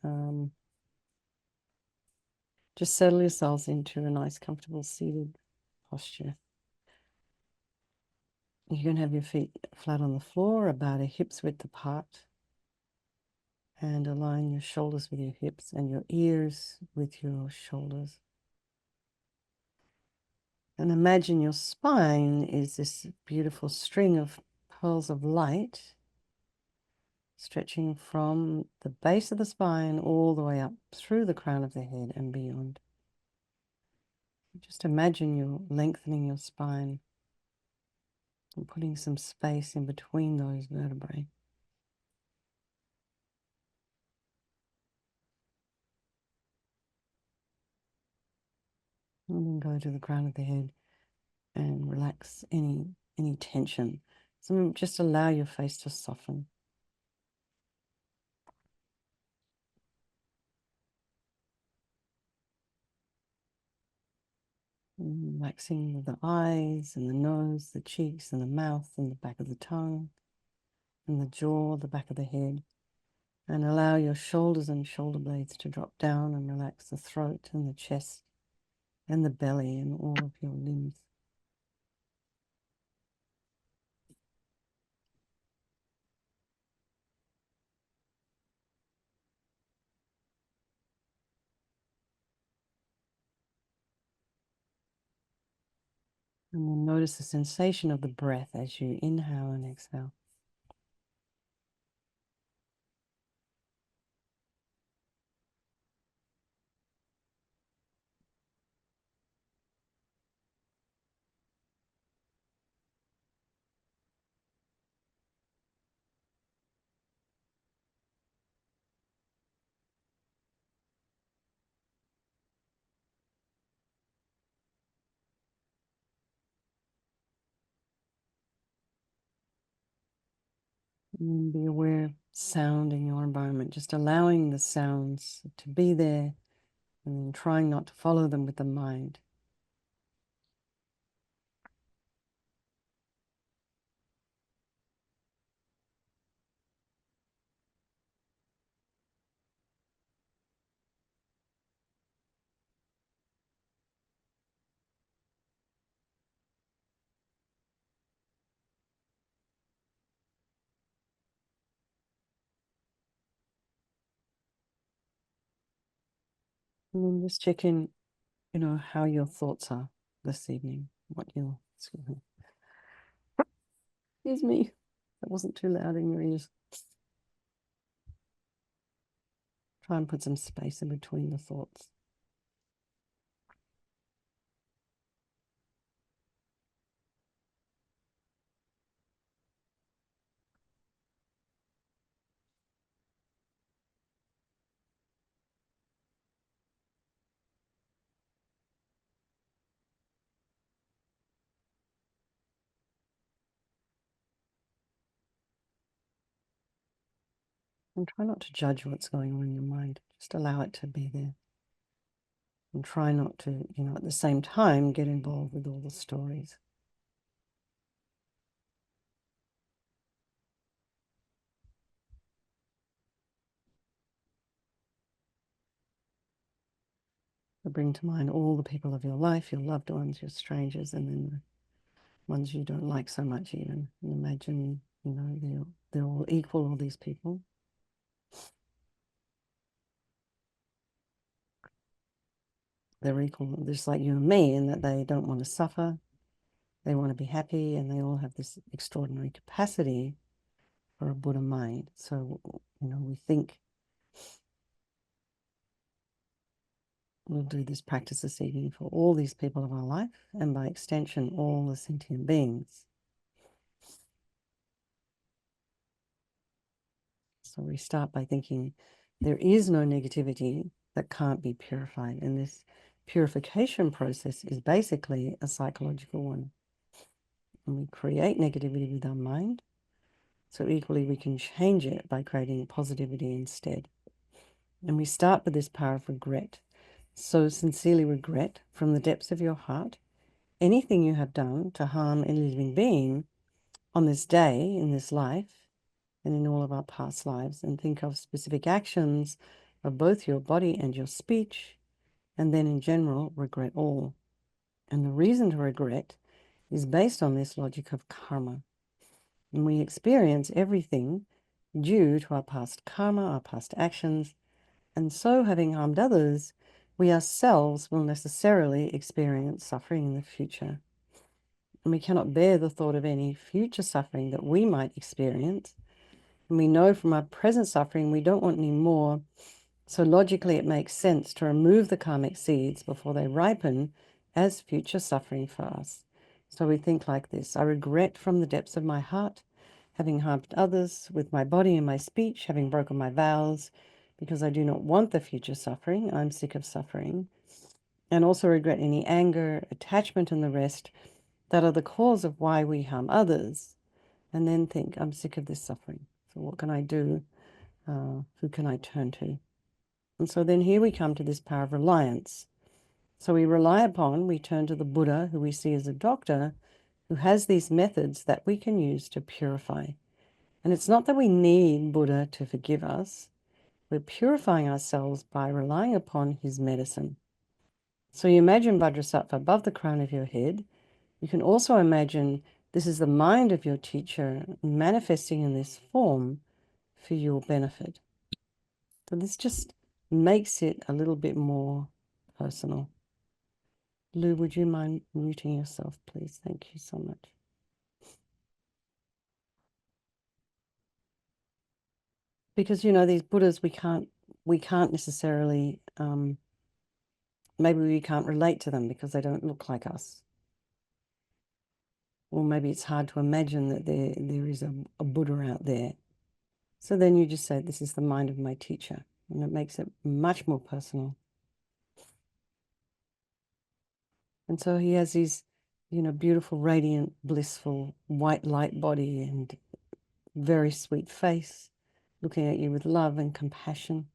and just settle yourselves into a nice, comfortable seated posture. You can have your feet flat on the floor, about a hip's width apart, and align your shoulders with your hips and your ears with your shoulders. And imagine your spine is this beautiful string of pearls of light stretching from the base of the spine all the way up through the crown of the head and beyond. Just imagine you're lengthening your spine and putting some space in between those vertebrae. And then go to the crown of the head and relax any tension. So just allow your face to soften. And relaxing the eyes and the nose, the cheeks and the mouth and the back of the tongue and the jaw, the back of the head. And allow your shoulders and shoulder blades to drop down and relax the throat and the chest and the belly and all of your limbs. And then notice the sensation of the breath as you inhale and exhale. And be aware of sound in your environment, just allowing the sounds to be there and then trying not to follow them with the mind. And then just check in, how your thoughts are this evening, excuse me, that wasn't too loud in your ears. Try and put some space in between the thoughts. And try not to judge what's going on in your mind. Just allow it to be there. And try not to, at the same time, get involved with all the stories. So bring to mind all the people of your life, your loved ones, your strangers, and then the ones you don't like so much even. And imagine, they're all equal, all these people. They're equal, just like you and me, in that they don't want to suffer. They want to be happy, and they all have this extraordinary capacity for a Buddha mind. So, we think we'll do this practice this evening for all these people of our life, and by extension, all the sentient beings. So we start by thinking there is no negativity that can't be purified. And this purification process is basically a psychological one. And we create negativity with our mind. So equally, we can change it by creating positivity instead. And we start with this power of regret. So sincerely regret from the depths of your heart anything you have done to harm any living being on this day, in this life, and in all of our past lives, and think of specific actions of both your body and your speech, and then in general, regret all. And the reason to regret is based on this logic of karma. And we experience everything due to our past karma, our past actions, and so having harmed others, we ourselves will necessarily experience suffering in the future. And we cannot bear the thought of any future suffering that we might experience. And we know from our present suffering we don't want any more. So logically, it makes sense to remove the karmic seeds before they ripen as future suffering for us. So we think like this: I regret from the depths of my heart having harmed others with my body and my speech, having broken my vows, because I do not want the future suffering. I'm sick of suffering. And also regret any anger, attachment, and the rest that are the cause of why we harm others. And then think, I'm sick of this suffering. So what can I do? Who can I turn to? And so then here we come to this power of reliance. So we turn to the Buddha, who we see as a doctor, who has these methods that we can use to purify. And it's not that we need Buddha to forgive us. We're purifying ourselves by relying upon his medicine. So you imagine Vajrasattva above the crown of your head. You can also imagine this is the mind of your teacher manifesting in this form for your benefit. So this just makes it a little bit more personal. Lou, would you mind muting yourself, please? Thank you so much. Because, these Buddhas, we can't necessarily, maybe we can't relate to them because they don't look like us. Or maybe it's hard to imagine that there is a Buddha out there. So then you just say, this is the mind of my teacher. And it makes it much more personal. And so he has his, beautiful, radiant, blissful, white light body and very sweet face, looking at you with love and compassion.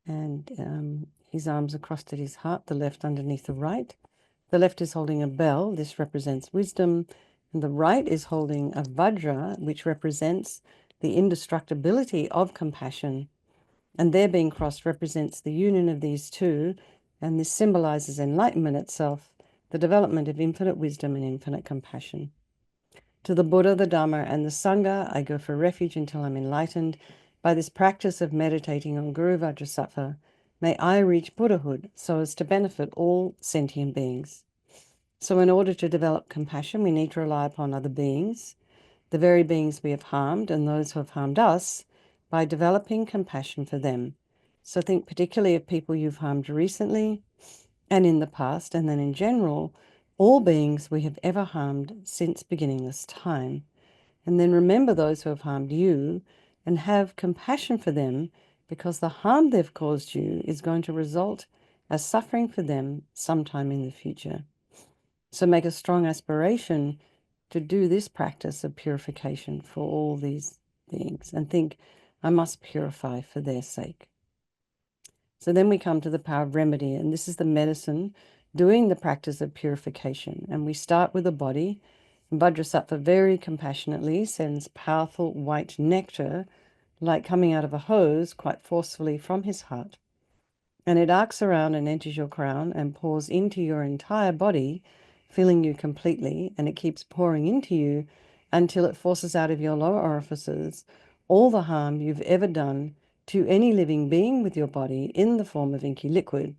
And his arms are crossed at his heart, the left underneath the right. The left is holding a bell. This represents wisdom. And the right is holding a vajra, which represents the indestructibility of compassion. And their being crossed represents the union of these two. And this symbolizes enlightenment itself, the development of infinite wisdom and infinite compassion. To the Buddha, the Dharma, and the Sangha, I go for refuge until I'm enlightened. By this practice of meditating on Guru Vajrasattva, may I reach Buddhahood so as to benefit all sentient beings. So in order to develop compassion, we need to rely upon other beings, the very beings we have harmed and those who have harmed us, by developing compassion for them. So think particularly of people you've harmed recently and in the past, and then in general, all beings we have ever harmed since beginningless time. And then remember those who have harmed you and have compassion for them, because the harm they've caused you is going to result as suffering for them sometime in the future. So make a strong aspiration to do this practice of purification for all these beings and think, I must purify for their sake. So then we come to the power of remedy, and this is the medicine doing the practice of purification. And we start with the body. And Vajrasattva very compassionately sends powerful white nectar, like coming out of a hose, quite forcefully from his heart. And it arcs around and enters your crown and pours into your entire body, filling you completely, and it keeps pouring into you until it forces out of your lower orifices all the harm you've ever done to any living being with your body in the form of inky liquid.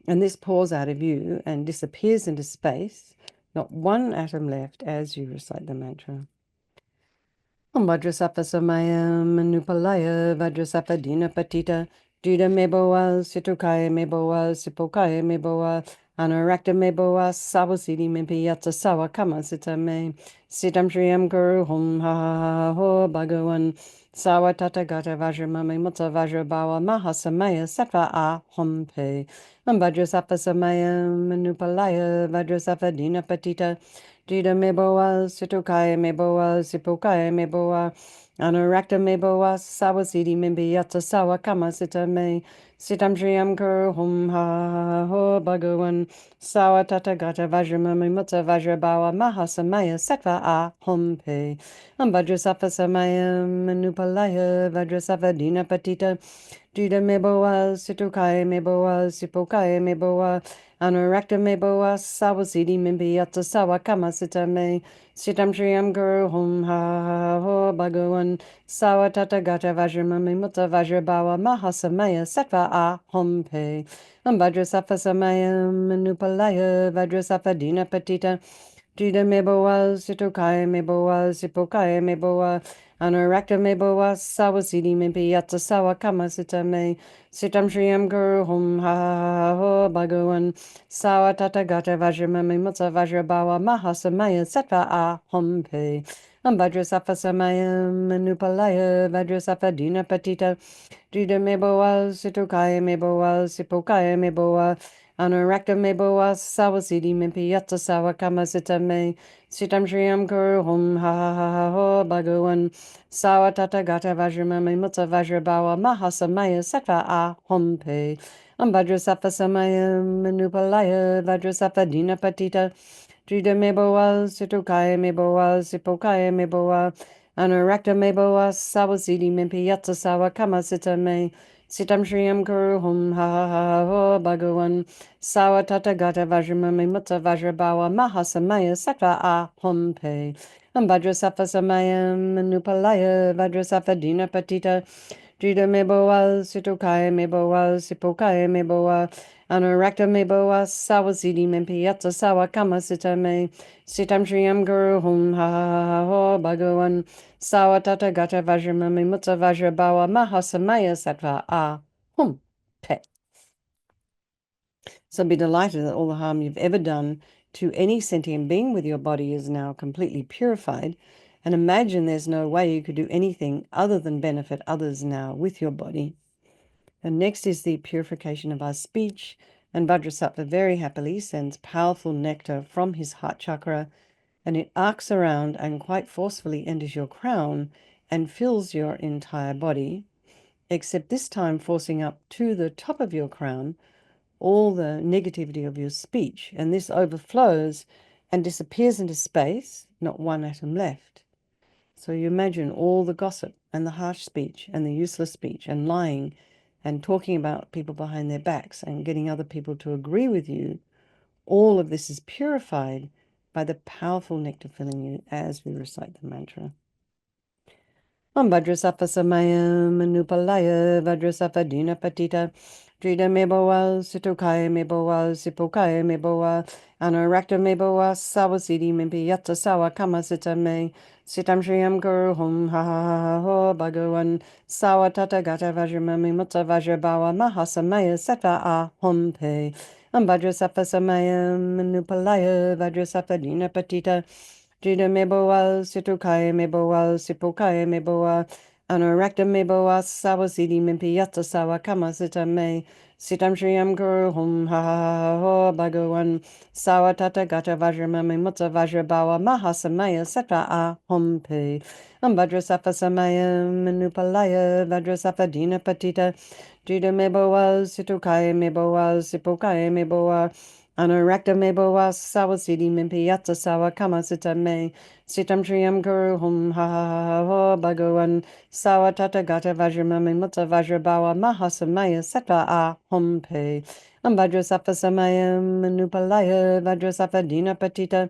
And this pours out of you and disappears into space, not one atom left as you recite the mantra. Om Vajrasattva Samaya Manupalaya Vajrasattva Dina Patita Dida Meboa Situkaya Meboa Sipokaya Meboa Anarakta Meboa Sawasidi Mepiyatsa Sawa Kama Sita Me Sitam Shriyam Guru Hum Ha Ha Ho Bhagawan Sawa Tata Gata Vajramame Mutsa Vajrabawa Mahasamaya Sattva A Hum Pe Om Vajrasattva Samaya Manupalaya Vajrasattva Dina Patita Dida Meboa Situkaya Meboa Sipokaya Meboa Anarakta me boa sawasidi mimbi yatsa sawa kama sita me. Sitam Shriyam Kuru Hum Ha Ho Bhagawan Sawa Tata Gata Vajramami Mutta Vajrabawa Mahasamaya Sattva A Hum Pe Vajrasattva Samayam Manupalaya Vajrasattva Dina Patita Jida Meboa Situkai Meboa Sipokai Meboa Anurakta Meboa Sawasidi Mimbi Yatsa Sawa Kama Sita Me Sitam Shriyam Guru Hum Ha Ho Bhagawan Sawa Tata Gata Vajramami Mutta Vajrabawa Mahasamaya Sattva A Hum Pe Vajrasattva Samayam Manupalaya Vajrasattva Dina Patita Jida Meboa Situkai Meboa Sipokai Meboa Anurakta Meboa Sawasidi Mimpi Yatsa Sawa Kama Sita Me Sitam Shriyam Guru Hum Ha Ho Bhagawan Sawa Tata Gata Vajramami Mutta Vajrabawa Mahasamaya Sattva A Hum Pe Vajrasattva Samayam Manupalaya Vajrasattva Dina Patita Jida Meboa Situkai Meboa Sipokai Meboa Anurakta Meboa Sawasidi Mimpi Yatsa Sawa Kama Sita Me Sitam Shriyam Kuru Hum Ha Ho Bhagawan Sawa Tata Gata Vajramami Mutta Vajrabawa Mahasamaya Sattva A Hum Pe Vajrasattva Samayam Manupalaya Vajrasattva Dina Patita Jida Meboa Situkai Meboa Sipokai Meboa Anurakta Meboa Sawasidi Mimpi Yatsa Sawa Kama Sita Me Sitam Shriyam Kuru Hum Ha Ho Bhagawan Sawa Tata Gata Vajramami Mutta Vajrabawa Mahasamaya Sattva A Hum Pe Vajrasattva Samayam Manupalaya Vajrasattva Dina Patita Jida Meboa Situkai Meboa Sipokai Meboa Anurakta Meboa Sawasidi Mimpi Yatsa Sawa Kama Sita Me Sitam Shriyam Guru Hum Ha Ho Bhagawan Sawa Tata Gata Vajramami Mutta Vajrabawa Mahasamaya Sattva A Hum Pe. So be delighted that all the harm you've ever done to any sentient being with your body is now completely purified. And imagine there's no way you could do anything other than benefit others now with your body. And next is the purification of our speech. And Vajrasattva very happily sends powerful nectar from his heart chakra, and it arcs around and quite forcefully enters your crown and fills your entire body, except this time forcing up to the top of your crown all the negativity of your speech. And this overflows and disappears into space, not one atom left. So you imagine all the gossip and the harsh speech and the useless speech and lying and talking about people behind their backs and getting other people to agree with you. All of this is purified by the powerful nectar filling you as we recite the mantra. Vajrasattva Samayam Manupalaya Vajrasattva Dina Patita Jida Meboa Situkai Meboa Sipokai Meboa Anurakta Meboa Sawasidi Mimpi Yatsa Sawa Kama Sita Me Sitam Shriyam Guru Hum Ha Ho Bhagawan Sawa Tata Gata Vajramami Mutta Vajrabawa Mahasamaya Sattva A Hum Pe Vajrasattva Samayam Manupalaya Vajrasattva Dina Patita Jida Meboa Situkai Meboa Sipokai Meboa Anurakta Meboa Sawasidi Mimpi Yatsa Sawa Kama Sita Me Sitam Shriyam Guru Hum Ha Ho Bhagawan Sawa Tata Gata Vajramami Mutta Vajrabawa Mahasamaya Sattva A Hum Pe Vajrasattva Samayam Manupalaya Vajrasattva Dina Patita Jida Meboa Situkai Meboa Sipokai Meboa Anurakta Meboa Sawasidi Mimpi Yatsa Sawa Kama Sita Me Sitam Shriyam Guru Hum Ha Ho Bhagawan Sawa Tata Gata Vajramami Mutta Vajrabawa Mahasamaya Sattva A Hum Pe Vajrasattva Samayam Manupalaya Vajrasattva Dina Patita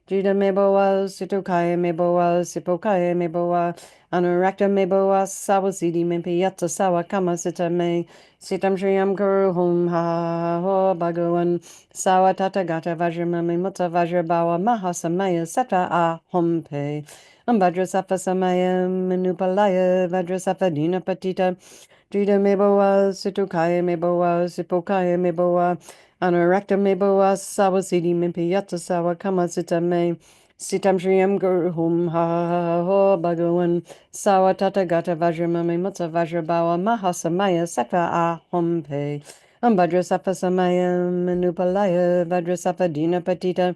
Jida Meboa Situkai Meboa Sipokai Meboa Anurakta Meboa Sawasidi Mimpi Yatsa Sawa Kama Sita Me Sitam Shriyam Guru Hum Ha Ho Bhagawan Sawa Tata Gata Vajramami Mutta Vajrabawa Mahasamaya Sattva A Hum Pe Vajrasattva Samayam Manupalaya Vajrasattva Dina Patita Jida Meboa Situkai Meboa Sipokai Meboa Anurakta Meboa Sawasidi Mimpi Yatsa Sawa Kama Sita Me Sitam Shriyam Guru Hum Ha Ho Bhagawan Sawa Tata Gata Vajramami Mutta Vajrabawa Mahasamaya Sattva A Hum Pe Vajrasattva Samayam Manupalaya Vajrasattva Dina Patita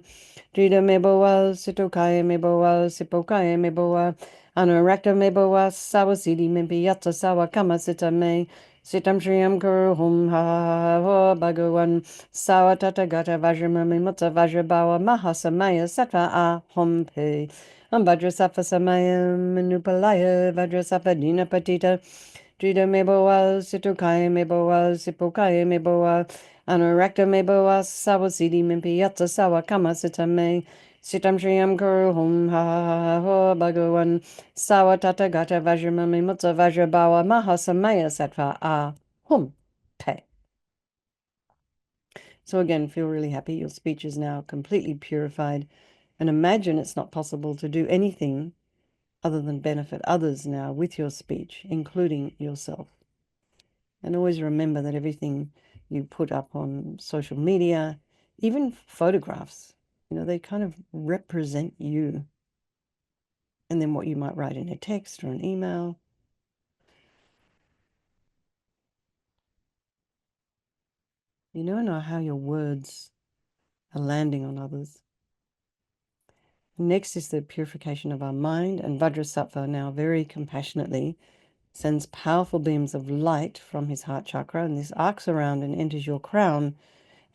Jida Meboa Situkai Meboa Sipokai Meboa Anorakta me boa sawa sidi mimpi yatsa sawa kama sita me. Sitam Shriyam Guru Hum Ha Ho Bhagawan Sawa Tata Gata Vajramami Mutta Vajrabawa Mahasamaya Sattva A Hum Pe Vajrasattva Samaya Manupalaya Vajrasattva Dina Patita Jida Meboa Situkaya Meboa Sipokaya Meboa Anorakta Meboa Sawa Sidi Mimpi Yatsa Sawa Kama Sita Me Sitam Shriyam Guru Hum Ha Ho Bhagawan Sawa Tata Gata Vajramami Mutta Vajrabawa Mahasamaya Sattva A Hum Pe. So again, feel really happy. Your speech is now completely purified. And imagine it's not possible to do anything other than benefit others now with your speech, including yourself. And always remember that everything you put up on social media, even photographs, they kind of represent you. And then what you might write in a text or an email. You never know how your words are landing on others. Next is the purification of our mind, and Vajrasattva now very compassionately sends powerful beams of light from his heart chakra, and this arcs around and enters your crown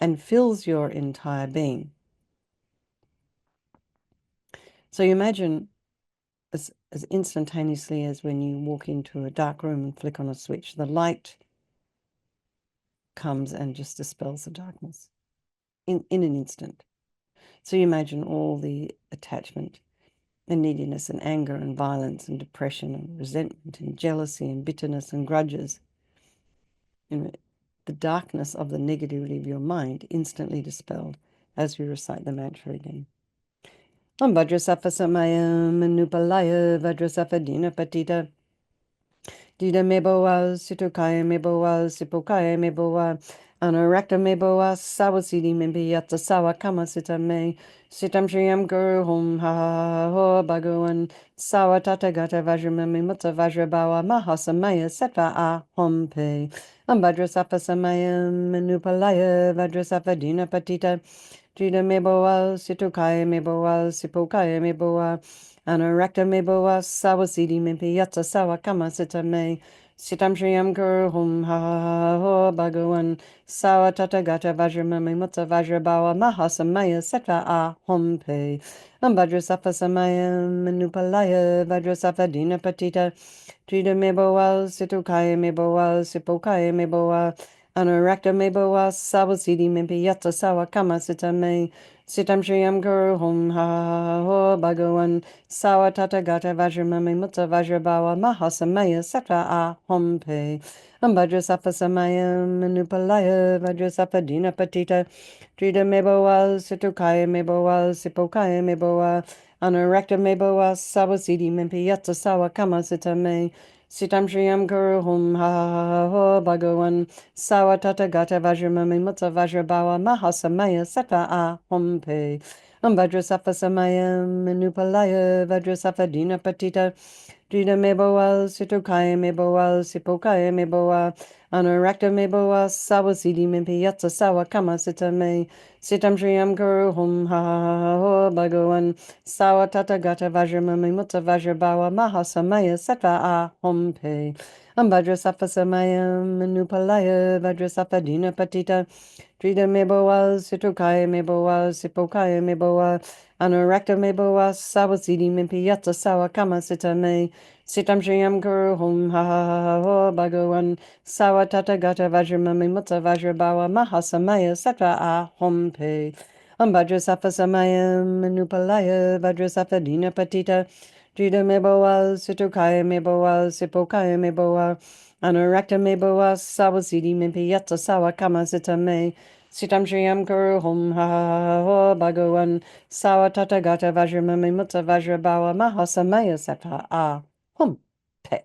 and fills your entire being. So you imagine as instantaneously as when you walk into a dark room and flick on a switch, the light comes and just dispels the darkness in an instant. So you imagine all the attachment and neediness and anger and violence and depression and resentment and jealousy and bitterness and grudges. The darkness of the negativity of your mind instantly dispelled as we recite the mantra again. Om Vajrasattva Samaya Manupalaya Vajrasattva Dina Patita Dida Meboa Situkaya Meboa Sipokaya Meboa Anorakta Meboa Sawasidi Mimpi Yatsa Sawa Kama Sita Me Sitam Shriyam Guru Hum Ha Ho Bhagawan Sawa Tata Gata Vajramami Mutta Vajrabawa Mahasamaya Sattva A Hum Pe Vajrasattva Samaya Manupalaya Vajrasattva Dina Patita Jida Meboa Situkaya Meboa Sipokaya Meboa Anorakta Meboa Sawasidi Mimpi Yatsa Sawa Kama Sita Me Sitam Shriyam Guru Hum Ha Ho Bhagawan Sawa Tata Gata Vajramami Mutta Vajrabawa Mahasamaya Sattva A Hum Pe Vajrasattva Samaya Manupalaya Vajrasattva Dina Patita Jida Meboa Situkaya Meboa Sipokaya Meboa Anorakta Meboa Sawasidi Mimpi Yatsa Sawa Kama Sita Me Sitam Shriyam Guru Hum Ha Ho Bhagawan Sawa Tata Gata Vajramami Mutta Vajrabawa Mahasamaya Sattva A Hum Pe Vajrasattva Samaya Manupalaya Vajrasattva Dina Patita Jida Meboa Situkaya Meboa Sipokaya Meboa Anorakta Meboa Sawasidi Mimpi Yatsa Sawa Kama Sita Me Sitam Shriyam Guru Hum Ha Ho Bhagawan Sawa Tata Gata Vajramami Mutta Vajrabawa Mahasamaya Sattva A Hum Pe Vajrasattva Samaya Manupalaya Vajrasattva Dina Patita Jida Meboa Situkaya Meboa Sipokaya Meboa Anorakta Meboa Sawasidi Mimpi Yatsa Sawa Kama Sita Me Sitam Shriyam Guru Hum Ha Ho Bhagawan Sawa Tata Gata Vajramami Mutta Vajrabawa Mahasamaya Sattva A Hum Pe Vajrasattva Samaya Manupalaya Vajrasattva Dina Patita Jida Meboa Situkaya Meboa Sipokaya Meboa Anorakta Meboa Sawasidi Mimpi Yatsa Sawa Kama Sita Me Sitam Shriyam Guru Hum Ha Ho Bhagawan Sawa Tata Gata Vajramami Mutta Vajrabawa Mahasamaya Sattva A Hum Pe Vajrasattva Samaya Manupalaya Vajrasattva Dina Patita Jida Meboa Situkaya Meboa Sipokaya Meboa Anorakta Meboa Sawasidi Mimpi Yatsa Sawa Kama Sita Me Sitam Shriyam Guru Hum Ha Ho Bhagawan Sawa Tata Gata Vajramami Mutta Vajrabawa Mahasamaya Sattva A Hum Pe.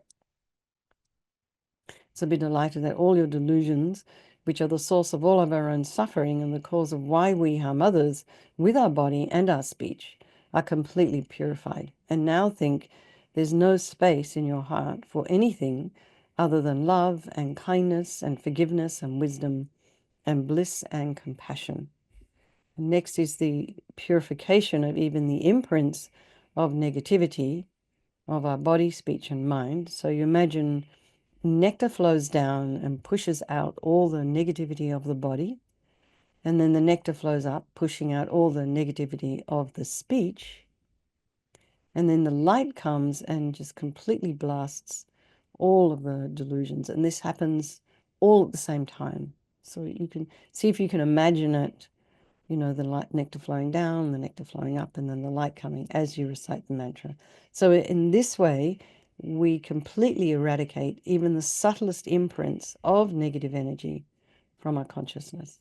So be delighted that all your delusions, which are the source of all of our own suffering and the cause of why we harm others with our body and our speech, are completely purified. And now think there's no space in your heart for anything other than love and kindness and forgiveness and wisdom and bliss and compassion. Next is the purification of even the imprints of negativity of our body, speech, and mind. So you imagine nectar flows down and pushes out all the negativity of the body, and then the nectar flows up, pushing out all the negativity of the speech, and then the light comes and just completely blasts all of the delusions. And this happens all at the same time. So you can see if you can imagine it, the light nectar flowing down, the nectar flowing up, and then the light coming as you recite the mantra. So in this way, we completely eradicate even the subtlest imprints of negative energy from our consciousness.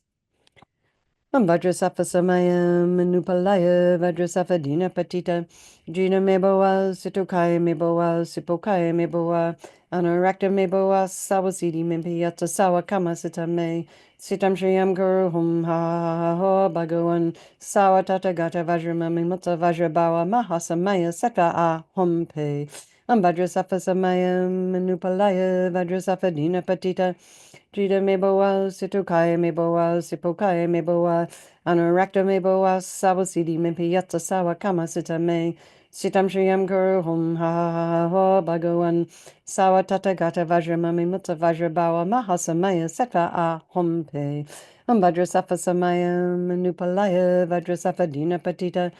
Vajrasattva Samaya Manupalaya Vajrasattva Dina Patita Jina Meboa Situkaya Meboa Sipokaya Meboa Anarakta Meboa Sawasidi Mimpiyata Sawa Kama Sitame Sitam Shriyam Guru Hum Ha Ha Ha Bhagawan Sawa Tata Gata Vajramami Mutta Vajrabawa Mahasamaya Sata A Hum Pe Vajrasattva Samaya Manupalaya Vajrasattva Dina Patita Jida meboa, situkaya meboa, sipokaya meboa, anurakta meboa, sawasidi mimpiyata sawa kama sita me, sitam shriyam guru hum ha ha ha ha bhagawan, sawa tata gata vajramami mutta vajrabawa mahasamaya seta a hum pe. Vajrasattva samaya manupalaya, vajrasattva dina patita,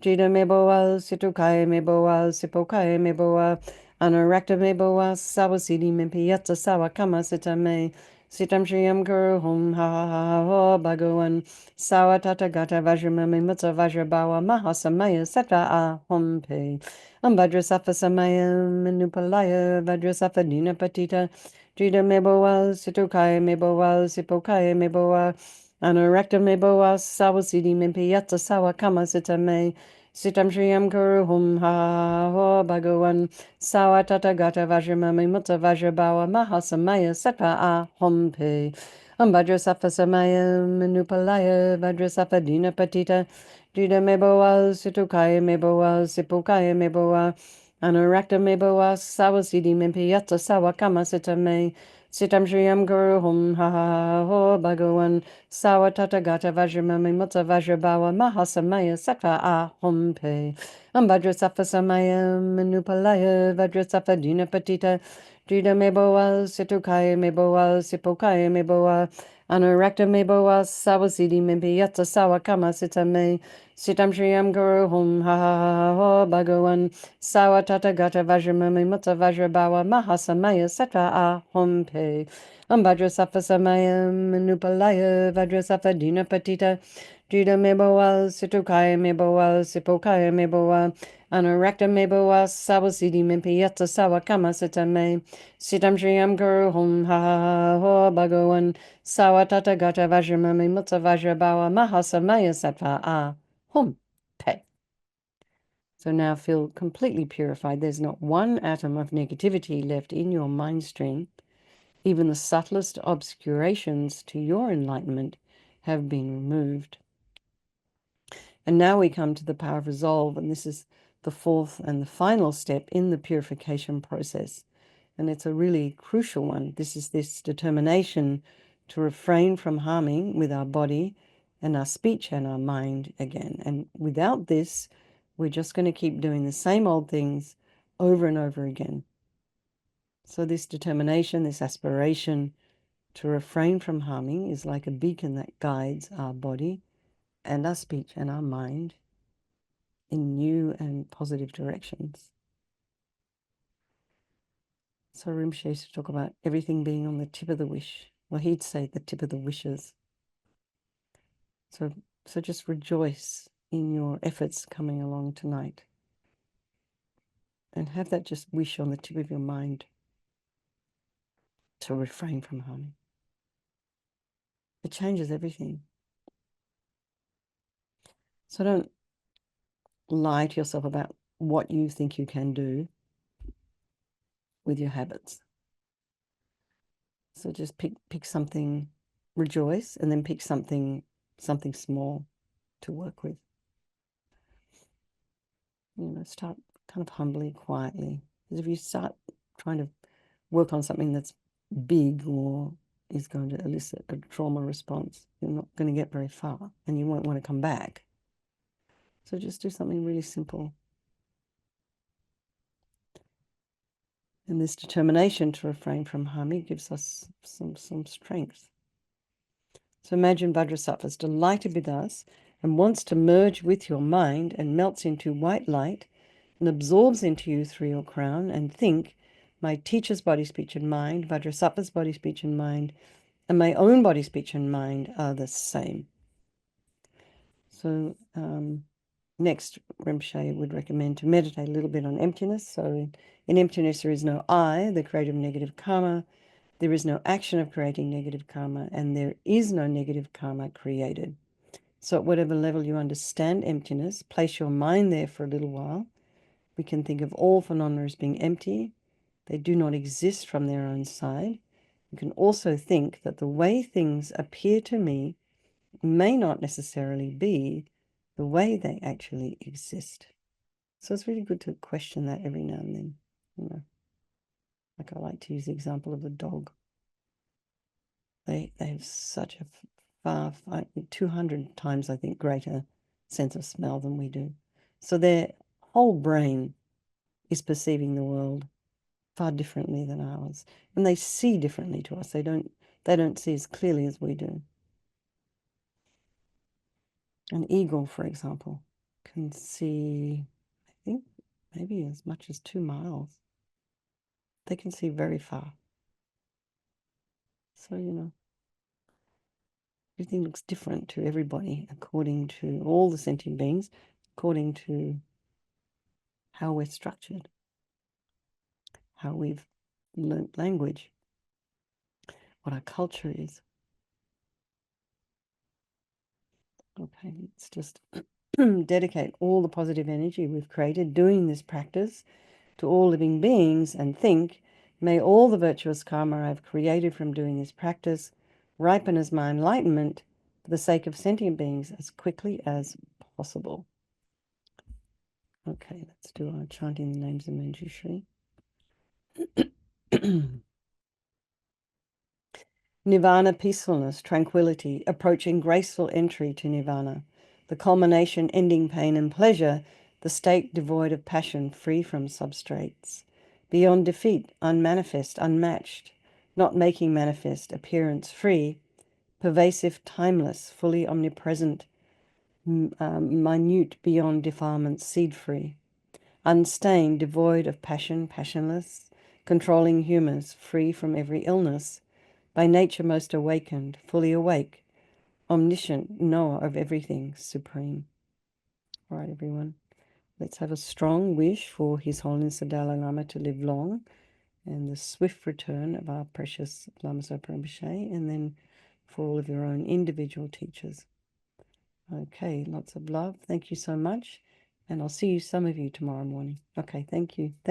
Jida meboa, situkaya meboa, sipokaya meboa, anurakta meboa, sawasidi mimpiyata sawa kama sita me, Sitam Shriyam Guru Hum Ha Ha Ha Ha Bhagawan Sawa Tata Gata Vajramami Mutta Vajrabawa Mahasamaya Sata A Hum Pe Vajrasattva Samaya Manupalaya Vajrasattva Dina Patita Jida Meboa Situkaya Meboa Sipokaya Meboa Anurakta Meboa Sawasidi Mimpiyata Sawa Kama Sita Me Sitam Shriyam Guru Hum Ha Ha Ha Bhagawan Sawa Tata Gata Vajramami Mutta Vajrabawa Mahasamaya Sata A Hum Pe Vajrasattva Samaya Manupalaya Vajrasattva Dina Patita Jida Meboa Situkaya Meboa Sipokaya Meboa Anurakta Meboa Sawasidi Mimpiyata Sawa Kama Sita Me Sitam Shriyam Guru Hum Ha Ha Ha Bhagawan Sawa Tata Gata Vajramami Mutta Vajrabawa Mahasamaya Sata A Hum Pe Vajrasattva Samaya Manupalaya Vajrasattva Dina Patita Jida Meboa Situkaya Meboa Sipokaya Meboa Anurakta Meboa Sawasidi Mimpiyata Sawa Kama Sita Me Sitam Shriyam Guru Hum Ha Ha Ha Ha Bhagawan Sawa Tata Gata Vajramami Mutta Vajrabawa Mahasamaya Sata A Hum Pe Vajrasattva Samaya Manupalaya Vajrasattva Dina Patita Jida Meboa Situkaya Meboa Sipokaya Meboa Anurakta Meboa Sawasidi Mimpiyata Sawa Kama Sita Me Sitam Shriyam Guru Hum Ha Ha Ha Ha Bhagawan Sawa Tata Gata Vajramami Mutta Vajrabawa Mahasamaya Sattva A Hum Pe. So now feel completely purified. There's not one atom of negativity left in your mind stream. Even the subtlest obscurations to your enlightenment have been removed. And now we come to the power of resolve, and this is the fourth and the final step in the purification process. And it's a really crucial one. This is this determination to refrain from harming with our body and our speech and our mind again. And without this, we're just going to keep doing the same old things over and over again. So this determination, this aspiration to refrain from harming is like a beacon that guides our body and our speech and our mind in new and positive directions. So Rinpoche used to talk about everything being on the tip of the wish. Well, he'd say the tip of the wishes. So just rejoice in your efforts coming along tonight. And have that just wish on the tip of your mind to refrain from harming. It changes everything. So don't lie to yourself about what you think you can do with your habits. So just pick something, rejoice, and then pick something small to work with. Start kind of humbly, quietly. Because if you start trying to work on something that's big or is going to elicit a trauma response, you're not going to get very far and you won't want to come back. So just do something really simple. And this determination to refrain from harming gives us some strength. So imagine Vajrasattva is delighted with us and wants to merge with your mind and melts into white light and absorbs into you through your crown, and think, my teacher's body, speech, and mind, Vajrasattva's body, speech, and mind, and my own body, speech, and mind are the same. So next, Rinpoche would recommend to meditate a little bit on emptiness. So in emptiness, there is no I, the creator of negative karma. There is no action of creating negative karma, and there is no negative karma created. So at whatever level you understand emptiness, place your mind there for a little while. We can think of all phenomena as being empty. They do not exist from their own side. You can also think that the way things appear to me may not necessarily be the way they actually exist. So it's really good to question that every now and then. Like I like to use the example of a dog. They have such a far 200 times, I think, greater sense of smell than we do. So their whole brain is perceiving the world far differently than ours, and they see differently to us. They don't see as clearly as we do. An eagle, for example, can see, I think, maybe as much as 2 miles. They can see very far. So, everything looks different to everybody according to all the sentient beings, according to how we're structured, how we've learnt language, what our culture is. Okay, let's just dedicate all the positive energy we've created doing this practice to all living beings and think, may all the virtuous karma I've created from doing this practice ripen as my enlightenment for the sake of sentient beings as quickly as possible. Okay, let's do our chanting the names of Manjushri. Nirvana, peacefulness, tranquility, approaching graceful entry to nirvana, the culmination ending pain and pleasure, the state devoid of passion, free from substrates, beyond defeat, unmanifest, unmatched, not making manifest, appearance free, pervasive, timeless, fully omnipresent, minute beyond defilements, seed free, unstained, devoid of passion, passionless, controlling humors, free from every illness, by nature most awakened, fully awake, omniscient, knower of everything, supreme. All right, everyone. Let's have a strong wish for His Holiness the Dalai Lama to live long and the swift return of our precious Lama Zopa Rinpoche, and then for all of your own individual teachers. Okay, lots of love. Thank you so much. And I'll see some of you tomorrow morning. Okay, thank you.